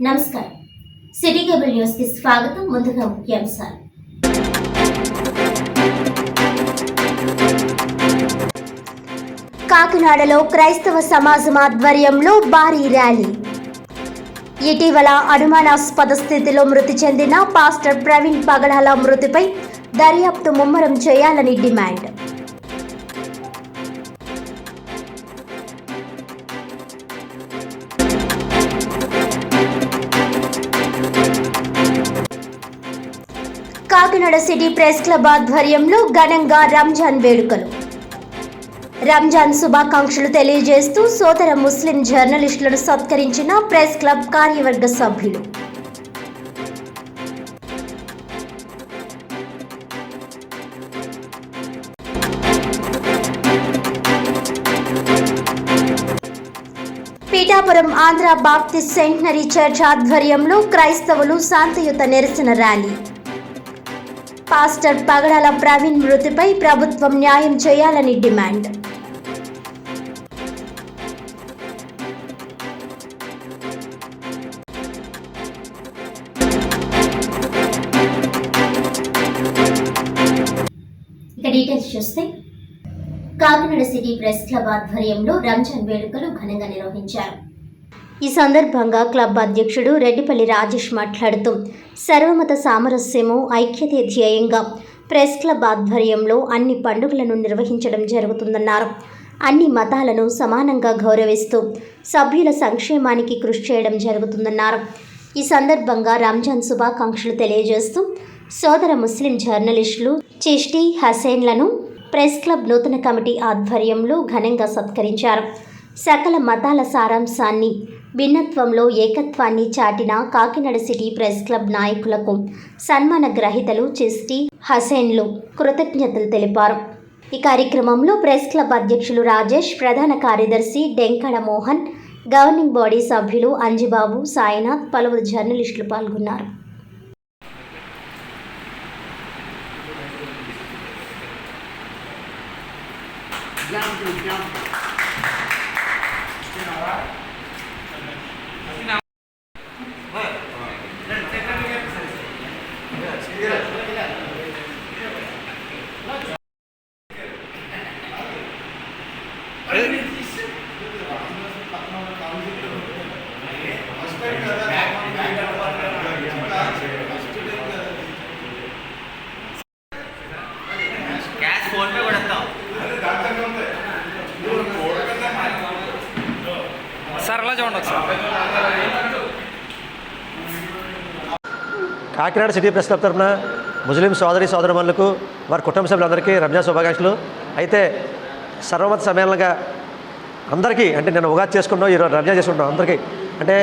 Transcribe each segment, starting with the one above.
నమస్కారం. City cable news కి స్వాగతం. ముందుగా ముఖ్యాంశాలు. కాకినాడలో క్రైస్తవ సమాజం ఆధ్వర్యంలో భారీ ర్యాలీ. ఇటీవల అనుమానాస్పద స్థితిలో మృతి చెందిన పాస్టర్ ప్రవీణ్ పగడాల మృతిపై దర్యాప్తు ముమ్మరం చేయాలని demand. Kakinada city press club ఆధ్వర్యంలో ఘనంగా రంజాన్ వేడుకలు. రంజాన్ శుభాకాంక్షలు తెలియజేస్తూ సోదర ముస్లిం జర్నలిస్టులను సత్కరించిన ప్రెస్ క్లబ్ కార్యవర్గ సభ్యులు. Pithapuram Andhra Baptist centenary church ఆధ్వర్యంలో క్రైస్తవులు శాంతియుత నిరసన ర్యాలీ. పాస్టర్ పగడాల ప్రవీణ్ మృతిపై ప్రభుత్వం న్యాయం చేయాలని డిమాండ్. ఇక డీటెయిల్స్ చూస్తే, కాకినాడ సిటీ ప్రెస్ క్లబ్ ఆధ్వర్యంలో రంజాన్ వేడుకలు ఘనంగా నిర్వహించారు. ఈ సందర్భంగా క్లబ్ అధ్యక్షుడు రెడ్డిపల్లి రాజేష్ మాట్లాడుతూ సర్వమత సామరస్యము ఐక్యతే ధ్యేయంగా ప్రెస్ క్లబ్ ఆధ్వర్యంలో అన్ని పండుగలను నిర్వహించడం జరుగుతుందన్నారు. అన్ని మతాలను సమానంగా గౌరవిస్తూ సభ్యుల సంక్షేమానికి కృషి చేయడం జరుగుతుందన్నారు. ఈ సందర్భంగా రంజాన్ శుభాకాంక్షలు తెలియజేస్తూ సోదర ముస్లిం జర్నలిస్టులు చిష్టి హసేన్లను ప్రెస్ క్లబ్ నూతన కమిటీ ఆధ్వర్యంలో ఘనంగా సత్కరించారు. సకల మతాల సారాంశాన్ని, భిన్నత్వంలో ఏకత్వాన్ని చాటిన కాకినాడ సిటీ ప్రెస్ క్లబ్ నాయకులకు సన్మాన గ్రహీతలు చిష్టి హసేన్లు కృతజ్ఞతలు తెలిపారు. ఈ కార్యక్రమంలో ప్రెస్ క్లబ్ అధ్యక్షులు రాజేష్, ప్రధాన కార్యదర్శి డెంకడ మోహన్, గవర్నింగ్ బాడీ సభ్యులు అంజిబాబు, సాయినాథ్, పలువురు జర్నలిస్టులు పాల్గొన్నారు. కాకినాడ సిటీ ప్రెస్ క్లబ్ తరఫున ముస్లిం సోదరులకు వారి కుటుంబ సభ్యులందరికీ రంజాన్ శుభాకాంక్షలు. అయితే సర్వమత సమ్మేళనంగా అందరికీ, అంటే నేను ఉగాది చేసుకుంటాం, ఈరోజు రంజాన్ చేసుకుంటాం, అందరికీ అంటే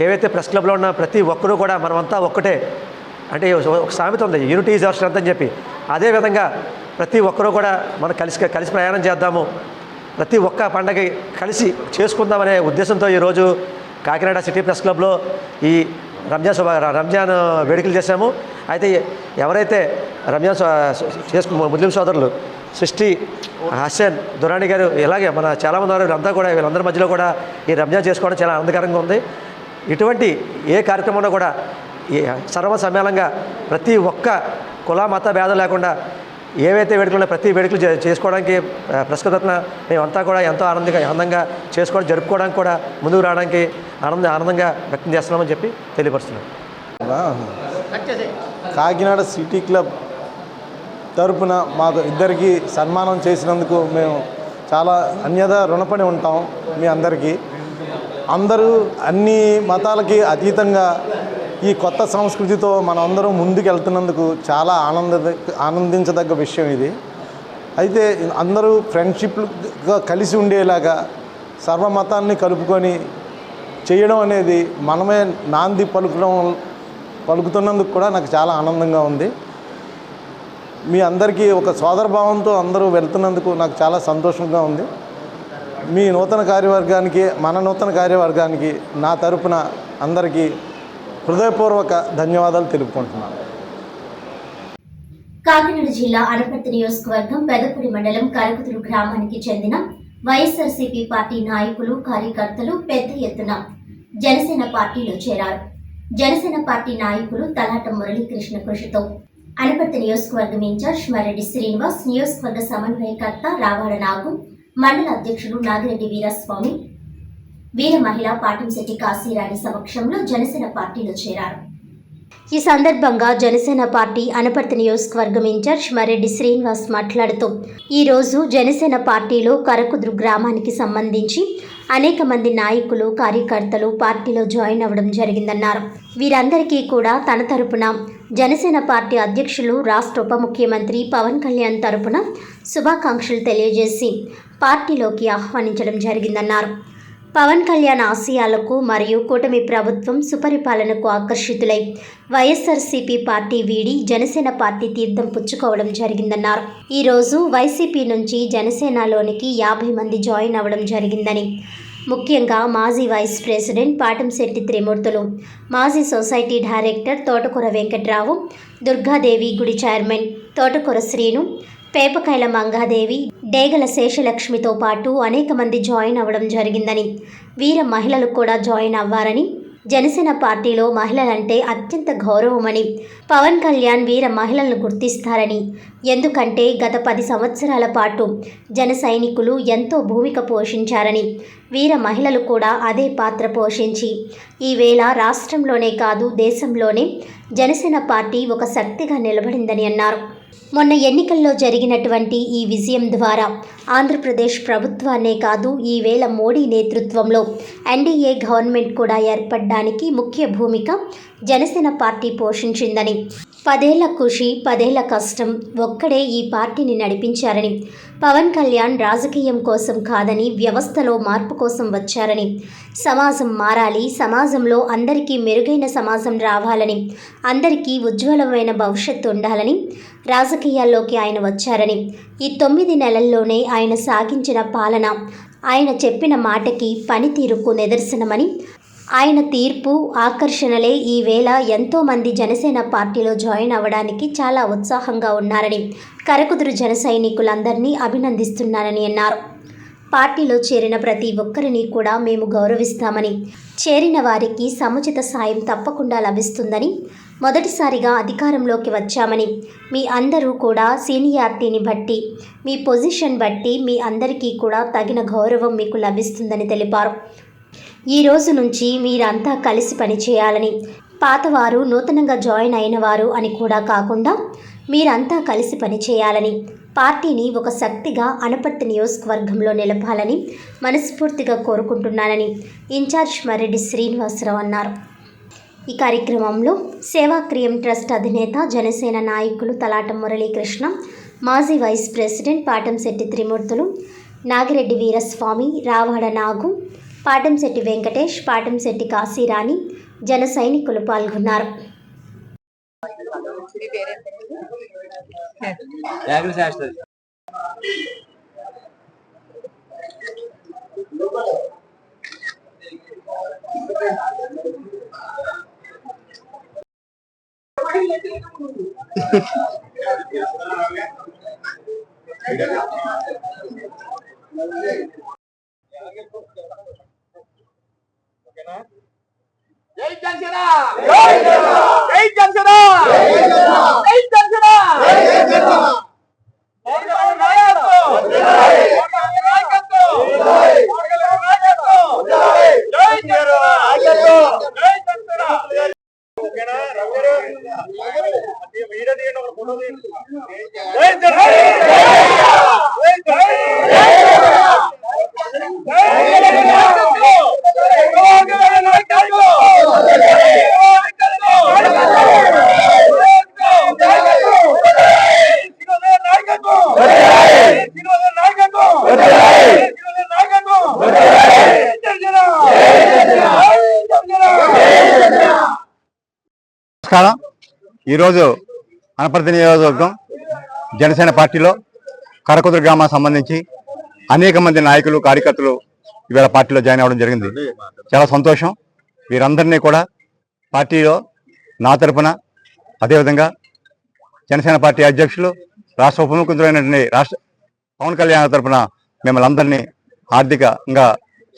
ఏవైతే ప్రెస్ క్లబ్లో ఉన్న ప్రతి ఒక్కరూ కూడా మనమంతా ఒక్కటే, అంటే ఒక సామెత ఉంది, యూనిటీ ఈజ్ అవర్ స్ట్రెంగ్త్ అని చెప్పి. అదేవిధంగా ప్రతి ఒక్కరూ కూడా మనం కలిసి ప్రయాణం చేద్దాము, ప్రతి ఒక్క పండగ కలిసి చేసుకుందామనే ఉద్దేశంతో ఈరోజు కాకినాడ సిటీ ప్రెస్ క్లబ్లో ఈ రంజాన్ వేడుకలు చేశాము. అయితే ఎవరైతే రంజాన్ ముస్లిం సోదరులు సృష్టి, హసన్, దురాణి గారు, ఇలాగే మన చాలామంది వారు వీళ్ళంతా కూడా, వీళ్ళందరి మధ్యలో కూడా ఈ రంజాన్ చేసుకోవడం చాలా ఆనందకరంగా ఉంది. ఇటువంటి ఏ కార్యక్రమంలో కూడా సర్వ సమ్మేళనంగా ప్రతి ఒక్క కుల మత భేదం లేకుండా ఏవైతే వేడుకలు ప్రతి వేడుకలు చేసుకోవడానికి ప్రెస్ క్లబ్ తరఫున మేమంతా కూడా ఎంతో ఆనందంగా చేసుకోవడం, జరుపుకోవడానికి కూడా ముందుకు రావడానికి ఆనందంగా వ్యక్తం చేస్తున్నామని చెప్పి తెలియపరుస్తున్నాం. కాకినాడ సిటీ క్లబ్ తరపున మాకు ఇద్దరికి సన్మానం చేసినందుకు మేము చాలా అన్యథ రుణపడి ఉంటాం. మీ అందరూ అన్ని మతాలకి అతీతంగా ఈ కొత్త సంస్కృతితో మనం అందరం ముందుకు వెళ్తున్నందుకు చాలా ఆనందించదగ్గ విషయం ఇది. అయితే అందరూ ఫ్రెండ్షిప్గా కలిసి ఉండేలాగా సర్వమతాన్ని కలుపుకొని చేయడం అనేది మనమే నాంది పలుకుతున్నందుకు కూడా నాకు చాలా ఆనందంగా ఉంది. మీ అందరికీ ఒక సోదరభావంతో అందరూ వెళ్తున్నందుకు నాకు చాలా సంతోషంగా ఉంది. మీ నూతన కార్యవర్గానికి, మన నూతన కార్యవర్గానికి నా తరపున అందరికీ హృదయపూర్వక ధన్యవాదాలు తెలుపుకుంటున్నాను. కాకినాడ జిల్లా అనపర్తి నియోజకవర్గం పెదపూడి మండలం కరకుదురు గ్రామానికి చెందిన వైఎస్ఆర్సీపీ పార్టీ నాయకులు, కార్యకర్తలు పెద్ద ఎత్తున జనసేన పార్టీలో చేరారు. జనసేన పార్టీ నాయకులు తలాటం మురళీకృష్ణ కృషితో అనపర్తి నియోజకవర్గం ఇన్ఛార్జ్ మర్రెడ్డి శ్రీనివాస్, నియోజకవర్గ సమన్వయకర్త రావాడ నాగు, మండల అధ్యక్షులు నాగిరెడ్డి వీరస్వామి, వీర మహిళ పాటంశెట్టి కాశీరాణి సమక్షంలో జనసేన పార్టీలో చేరారు. ఈ సందర్భంగా జనసేన పార్టీ అనపర్తి నియోజకవర్గం ఇన్ఛార్జ్ మర్రెడ్డి శ్రీనివాస్ మాట్లాడుతూ, ఈరోజు జనసేన పార్టీలో కరకుదురు గ్రామానికి సంబంధించి అనేక మంది నాయకులు, కార్యకర్తలు పార్టీలో జాయిన్ అవ్వడం జరిగిందన్నారు. వీరందరికీ కూడా తన తరపున జనసేన పార్టీ అధ్యక్షులు, రాష్ట్ర ఉప ముఖ్యమంత్రి పవన్ కళ్యాణ్ తరపున శుభాకాంక్షలు తెలియజేసి పార్టీలోకి ఆహ్వానించడం జరిగిందన్నారు. పవన్ కళ్యాణ్ ఆశయాలకు మరియు కూటమి ప్రభుత్వం సుపరిపాలనకు ఆకర్షితులై వైఎస్ఆర్సీపీ పార్టీ వీడి జనసేన పార్టీ తీర్థం పుచ్చుకోవడం జరిగిందన్నారు. ఈరోజు వైసీపీ నుంచి జనసేనలోనికి 50 మంది జాయిన్ అవ్వడం జరిగిందని, ముఖ్యంగా మాజీ వైస్ ప్రెసిడెంట్ పాటంశెట్టి త్రిమూర్తులు, మాజీ సొసైటీ డైరెక్టర్ తోటకూర వెంకట్రావు, దుర్గాదేవి గుడి చైర్మన్ తోటకూర శ్రీను, పేపకాయల మంగాదేవి, డేగల శేషలక్ష్మితో పాటు అనేక మంది జాయిన్ అవ్వడం జరిగిందని, వీర మహిళలు కూడా జాయిన్ అవ్వారని, జనసేన పార్టీలో మహిళలంటే అత్యంత గౌరవమని, పవన్ కళ్యాణ్ వీర మహిళలను గుర్తిస్తారని, ఎందుకంటే గత 10 సంవత్సరాల పాటు జన సైనికులు ఎంతో భూమిక పోషించారని, వీర మహిళలు కూడా అదే పాత్ర పోషించి ఈవేళ రాష్ట్రంలోనే కాదు దేశంలోనే జనసేన పార్టీ ఒక శక్తిగా నిలబడిందని అన్నారు. మొన్న ఎన్నికల్లో జరిగినటువంటి ఈ విజయం ద్వారా ఆంధ్రప్రదేశ్ ప్రభుత్వాన్నే కాదు ఈవేళ మోడీ నేతృత్వంలో ఎన్డీఏ గవర్నమెంట్ కూడా ఏర్పడడానికి ముఖ్య భూమిక జనసేన పార్టీ పోషించిందని, 10 ఏళ్ల కృషి 10 ఏళ్ల కష్టం ఒక్కడే ఈ పార్టీని నడిపించారని, పవన్ కళ్యాణ్ రాజకీయం కోసం కాదని వ్యవస్థలో మార్పు కోసం వచ్చారని, సమాజం మారాలి, సమాజంలో అందరికీ మెరుగైన సమాజం రావాలని, అందరికీ ఉజ్వలమైన భవిష్యత్తు ఉండాలని రాజకీయాల్లోకి ఆయన వచ్చారని, ఈ 9 నెలల్లోనే ఆయన సాగించిన పాలన ఆయన చెప్పిన మాటకి పనితీరుకు నిదర్శనమని, ఆయన తీర్పు ఆకర్షణలే ఈవేళ ఎంతోమంది జనసేన పార్టీలో జాయిన్ అవ్వడానికి చాలా ఉత్సాహంగా ఉన్నారని, కరకుదురు జన సైనికులందరినీ అభినందిస్తున్నానని అన్నారు. పార్టీలో చేరిన ప్రతి ఒక్కరిని కూడా మేము గౌరవిస్తామని, చేరిన వారికి సముచిత సాయం తప్పకుండా లభిస్తుందని, మొదటిసారిగా అధికారంలోకి వచ్చామని, మీ అందరూ కూడా సీనియారిటీని బట్టి, మీ పొజిషన్ బట్టి మీ అందరికీ కూడా తగిన గౌరవం మీకు లభిస్తుందని తెలిపారు. ఈ రోజు నుంచి మీరంతా కలిసి పనిచేయాలని, పాతవారు నూతనంగా జాయిన్ అయిన వారు అని కూడా కాకుండా మీరంతా కలిసి పనిచేయాలని, పార్టీని ఒక శక్తిగా అనపర్తి నియోజకవర్గంలో నిలపాలని మనస్ఫూర్తిగా కోరుకుంటున్నానని ఇన్ఛార్జ్ మర్రెడ్డి శ్రీనివాసరావు అన్నారు. ఈ కార్యక్రమంలో సేవాక్రియం ట్రస్ట్ అధినేత జనసేన నాయకులు తలాటం మురళీకృష్ణ, మాజీ వైస్ ప్రెసిడెంట్ పాటంశెట్టి త్రిమూర్తులు, నాగిరెడ్డి వీరస్వామి, రావాడ నాగు, పాటంశెట్టి వెంకటేష్, పాటంశెట్టి కాశీరాణి, జన సైనికులు పాల్గొన్నారు. జై జనసేన జై జనసేన జై జనసేన జై జనసేన నమస్కారం. ఈరోజు అనపర్తి నియోజకవర్గం జనసేన పార్టీలో కరకుదురు గ్రామానికి సంబంధించి అనేక మంది నాయకులు, కార్యకర్తలు ఇవాళ పార్టీలో జాయిన్ అవ్వడం జరిగింది. చాలా సంతోషం. వీరందరినీ కూడా పార్టీలో నా తరపున, అదేవిధంగా జనసేన పార్టీ అధ్యక్షులు, రాష్ట్ర ఉప ముఖ్యమంత్రి రాష్ట్ర పవన్ కళ్యాణ్ తరపున మిమ్మల్ని అందరినీ హార్దికంగా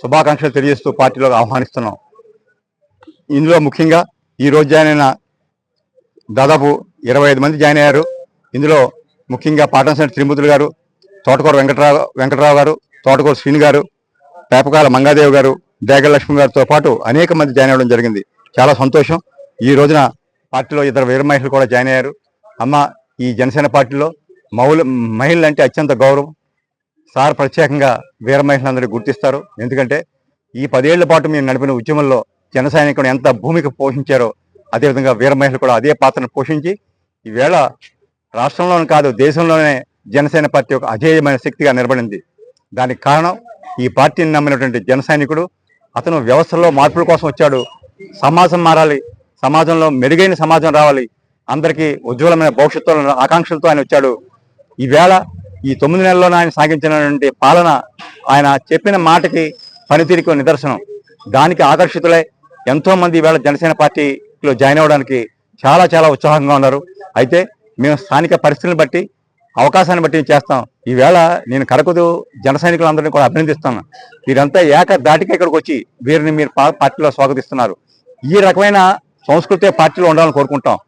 శుభాకాంక్షలు తెలియజేస్తూ పార్టీలో ఆహ్వానిస్తున్నాం. ఇందులో ముఖ్యంగా ఈరోజు జాయిన్ అయిన దాదాపు 25 మంది జాయిన్ అయ్యారు. ఇందులో ముఖ్యంగా పాటంశెట్టి త్రిమూర్తులు గారు, తోటకూర వెంకటరావు గారు, తోటకూర శ్రీని గారు, పేపకాల మంగాదేవి గారు, దేగల లక్ష్మి గారితో పాటు అనేక మంది జాయిన్ అవ్వడం జరిగింది. చాలా సంతోషం. ఈ రోజున పార్టీలో 2 వీర మహిళలు కూడా జాయిన్ అయ్యారు. అమ్మ, ఈ జనసేన పార్టీలో మహిళలు అంటే అత్యంత గౌరవం. సార్ ప్రత్యేకంగా వీర మహిళలందరూ గుర్తిస్తారు. ఎందుకంటే ఈ 10 ఏళ్ల పాటు మేము నడిపిన ఉద్యమంలో జన సైనికులు ఎంత భూమిక పోషించారో అదేవిధంగా వీర మహిళలు కూడా అదే పాత్రను పోషించి ఈవేళ రాష్ట్రంలోనే కాదు దేశంలోనే జనసేన పార్టీ ఒక అజేయమైన శక్తిగా నిలబడింది. దానికి కారణం ఈ పార్టీని నమ్మినటువంటి జన సైనికుడు. అతను వ్యవస్థలో మార్పుల కోసం వచ్చాడు. సమాజం మారాలి, సమాజంలో మెరుగైన సమాజం రావాలి, అందరికీ ఉజ్వలమైన భవిష్యత్తు ఆకాంక్షలతో ఆయన వచ్చాడు. ఈవేళ ఈ 9 నెలల్లోనే ఆయన సాగించినటువంటి పాలన, ఆయన చెప్పిన మాటకి పనితీరికి నిదర్శనం. దానికి ఆకర్షితులై ఎంతో మంది ఈవేళ జనసేన పార్టీలో జాయిన్ అవ్వడానికి చాలా చాలా ఉత్సాహంగా ఉన్నారు. అయితే మేము స్థానిక పరిస్థితులను బట్టి, అవకాశాన్ని బట్టి చేస్తాం. ఈవేళ నేను కరకుదు జన సైనికులందరినీ కూడా అభినందిస్తాను. వీరంతా దాటికి ఇక్కడికి వచ్చి వీరిని మీరు పార్టీలో స్వాగతిస్తున్నారు. ఈ రకమైన సంస్కృతి పార్టీలో ఉండాలని కోరుకుంటాం.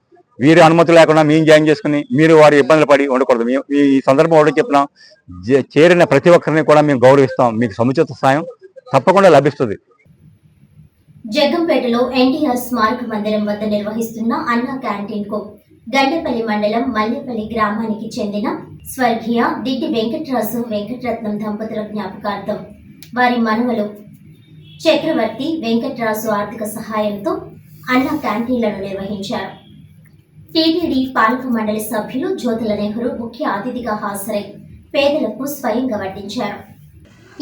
వీరి అనుమతి లేకుండా మేము జాయిన్ చేసుకుని మీరు వారి ఇబ్బందులు పడి ఉండకూడదు. మేము ఈ సందర్భం ఒకటి చెప్పినాం, చేరిన ప్రతి ఒక్కరిని కూడా మేము గౌరవిస్తాం. మీకు సముచిత సాయం తప్పకుండా లభిస్తుంది. జగ్గంపేటలో ఎన్టీఆర్ స్మారక మందిరం వద్ద నిర్వహిస్తున్న అన్నా క్యాంటీన్ కు గండేపల్లి మండలం మల్లెపల్లి గ్రామానికి చెందిన స్వర్గీయ దిట్టి వెంకటరాజు వెంకటరత్నం దంపతుల జ్ఞాపకార్థం వారి మనవలు చక్రవర్తి వెంకటరాజు ఆర్థిక సహాయంతో అన్నా క్యాంటీన్లను నిర్వహించారు. టీటీడీ పాలక మండలి సభ్యులు జ్యోతుల నెహ్రూ ముఖ్య అతిథిగా హాజరై పేదలకు స్వయంగా వడ్డించారు.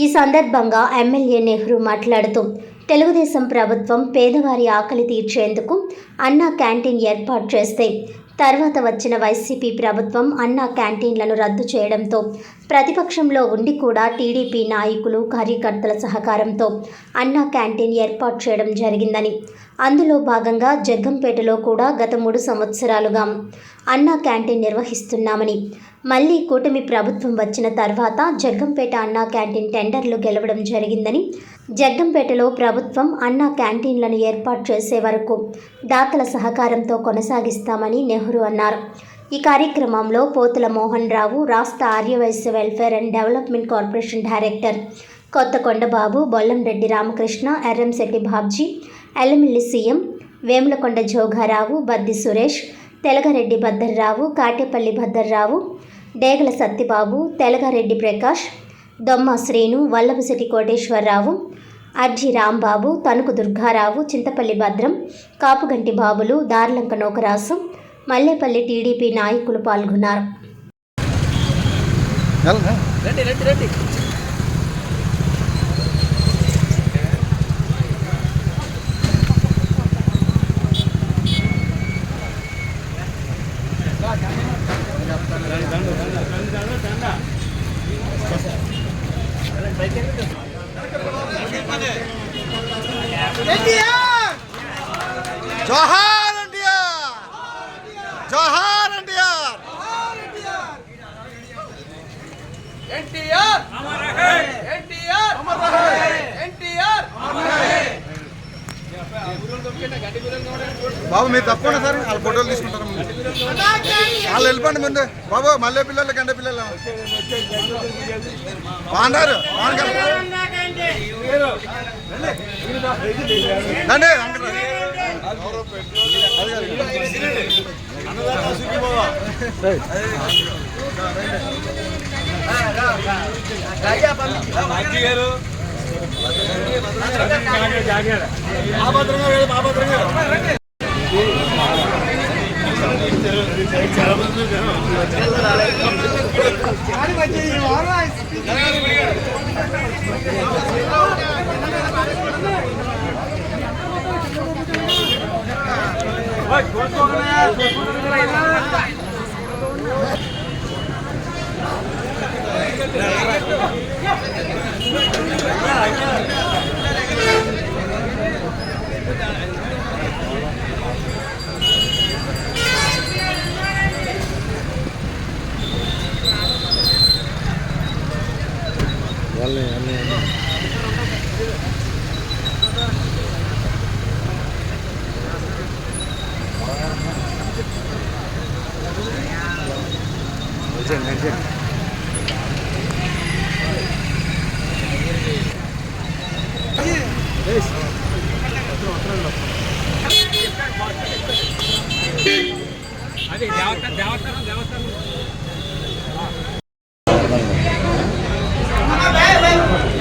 ఈ సందర్భంగా ఎమ్మెల్యే నెహ్రూ మాట్లాడుతూ తెలుగుదేశం ప్రభుత్వం పేదవారి ఆకలి తీర్చేందుకు అన్నా క్యాంటీన్ ఏర్పాటు చేస్తే తర్వాత వచ్చిన వైసీపీ ప్రభుత్వం అన్నా క్యాంటీన్లను రద్దు చేయడంతో ప్రతిపక్షంలో ఉండి కూడా టీడీపీ నాయకులు కార్యకర్తల సహకారంతో అన్నా క్యాంటీన్ ఏర్పాటు చేయడం జరిగిందని, అందులో భాగంగా జగ్గంపేటలో కూడా గత 3 సంవత్సరాలుగా అన్నా క్యాంటీన్ నిర్వహిస్తున్నామని, మళ్ళీ కూటమి ప్రభుత్వం వచ్చిన తర్వాత జగ్గంపేట అన్నా క్యాంటీన్ టెండర్లు గెలవడం జరిగిందని, జగ్గంపేటలో ప్రభుత్వం అన్నా క్యాంటీన్లను ఏర్పాటు చేసే వరకు దాతల సహకారంతో కొనసాగిస్తామని నెహ్రూ అన్నారు. ఈ కార్యక్రమంలో పోతుల మోహన్ రావు, రాష్ట్ర Aryavysya welfare and development corporation director Kothakondababu, Bollamreddy Ramakrishna, Erramsetti Babji, Ellamilli CM, Vemulakonda Jogarao, Baddi Suresh, Telagareddy Bhaddarrao, Katepalli Bhaddarrao, Degala Satyababu, Telagareddy Prakash, Domma Srinu, Vallabhasetti Koteswararao, Arji Rambabu, Tanuku Durgarao, Chintapalli భద్రం, కాపుగంటి బాబులు, దార్లంక నోకరాసు, మల్లేపల్లి టీడీపీ నాయకులు పాల్గొన్నారు. జోహార్ ఎన్టీఆర్, జోహార్ ఎన్టీఆర్, ఎన్టీఆర్ అమర్ రహే, ఎన్టీఆర్ అమర్ రహే, ఎన్టీఆర్ అమర్ రహే. బాబు మీరు తప్పకుండా సార్ వాళ్ళ ఫోటోలు తీసుకుంటారు. వాళ్ళు వెళ్ళిపోండి ముందు బాబు. మల్లె పిల్లలు గండ పిల్లలు బాగున్నారు.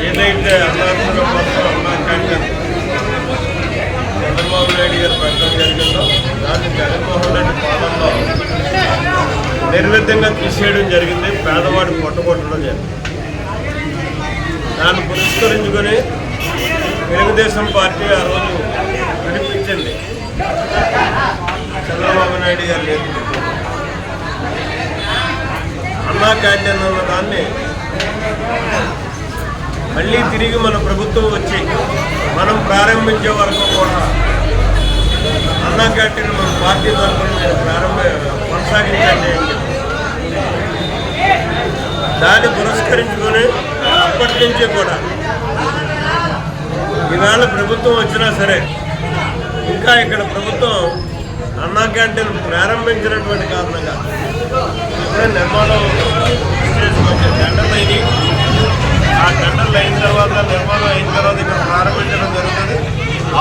ఏదైతే అన్నారంలో మొత్తం అన్నా క్యాంటీన్ చంద్రబాబు నాయుడు గారు పెట్టడం జరిగిందో దాన్ని జగన్మోహన్ రెడ్డి పాలనలో నిర్విధంగా తీసేయడం జరిగింది. పేదవాడి పొట్టగొట్టడం జరిగింది. దాన్ని పురస్కరించుకొని తెలుగుదేశం పార్టీ ఆ రోజు వినిపించింది. చంద్రబాబు నాయుడు గారి నేతృత్వం అన్నా క్యాంటీన్ అన్న దాన్ని మళ్ళీ తిరిగి మన ప్రభుత్వం వచ్చి మనం ప్రారంభించే వరకు కూడా అన్నా క్యాంటీన్ మన పార్టీ తరఫున కొనసాగించండి అని చెప్పి దాన్ని పురస్కరించుకొని అప్పటి నుంచి కూడా ఈవేళ ప్రభుత్వం వచ్చినా సరే ఇంకా ఇక్కడ ప్రభుత్వం అన్నా క్యాంటీన్ ప్రారంభించినటువంటి కారణంగా ఇప్పుడే నిర్మాణం టెండర్లు అయినాయి. ఆ టెండర్లు అయిన తర్వాత నిర్మాణం అయిన తర్వాత ఇక్కడ ప్రారంభించడం జరుగుతుంది.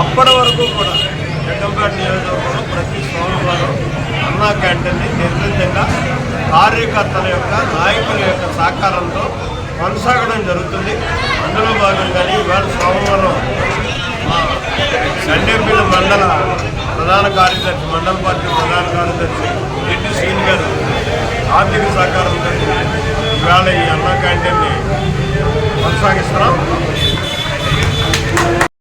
అప్పటి వరకు కూడా జగ్గంపేట నియోజకవర్గంలో ప్రతి సోమవారం అన్నా క్యాంటీన్ని నిర్విధంగా కార్యకర్తల యొక్క నాయకుల యొక్క సహకారంతో కొనసాగడం జరుగుతుంది. అందులో భాగంగానే ఇవాళ సోమవారం సండేపల్లి మండల ప్రధాన కార్యదర్శి మండల పార్టీ ప్రధాన కార్యదర్శి రెడ్డి శ్రీని గారు ఆర్థిక సహకారంతో ఇవాళ ఈ అన్నా క్యాంటీన్ని కొనసాగిస్తున్నాం.